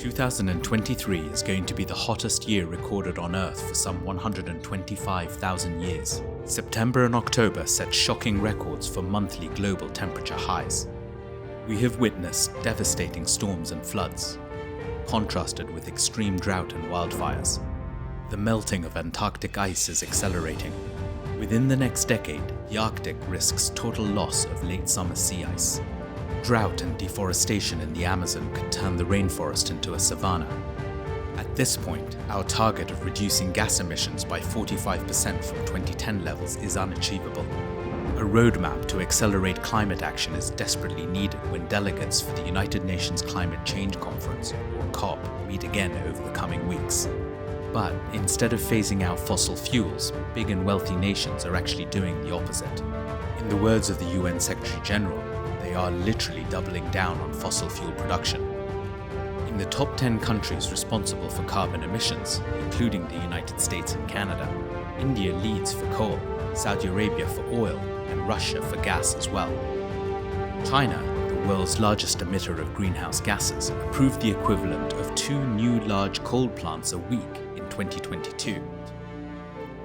2023 is going to be the hottest year recorded on Earth for some 125,000 years. September and October set shocking records for monthly global temperature highs. We have witnessed devastating storms and floods, contrasted with extreme drought and wildfires. The melting of Antarctic ice is accelerating. Within the next decade, the Arctic risks total loss of late summer sea ice. Drought and deforestation in the Amazon could turn the rainforest into a savanna. At this point, our target of reducing gas emissions by 45% from 2010 levels is unachievable. A roadmap to accelerate climate action is desperately needed when delegates for the United Nations Climate Change Conference, or COP, meet again over the coming weeks. But instead of phasing out fossil fuels, big and wealthy nations are actually doing the opposite. In the words of the UN Secretary General, they are literally doubling down on fossil fuel production. In the top 10 countries responsible for carbon emissions, including the United States and Canada, India leads for coal, Saudi Arabia for oil, and Russia for gas as well. China, the world's largest emitter of greenhouse gases, approved the equivalent of 2 new large coal plants a week in 2022.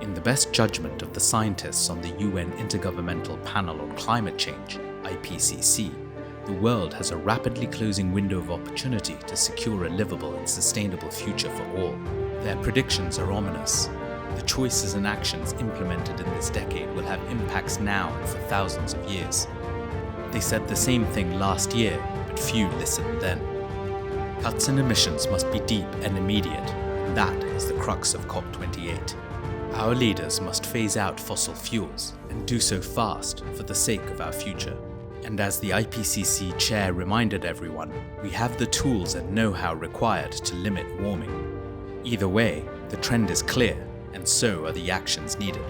In the best judgment of the scientists on the UN Intergovernmental Panel on Climate Change, IPCC, the world has a rapidly closing window of opportunity to secure a livable and sustainable future for all. Their predictions are ominous. The choices and actions implemented in this decade will have impacts now and for thousands of years. They said the same thing last year, but few listened then. Cuts in emissions must be deep and immediate, and that is the crux of COP28. Our leaders must phase out fossil fuels, and do so fast for the sake of our future. And as the IPCC chair reminded everyone, we have the tools and know-how required to limit warming. Either way, the trend is clear, and so are the actions needed.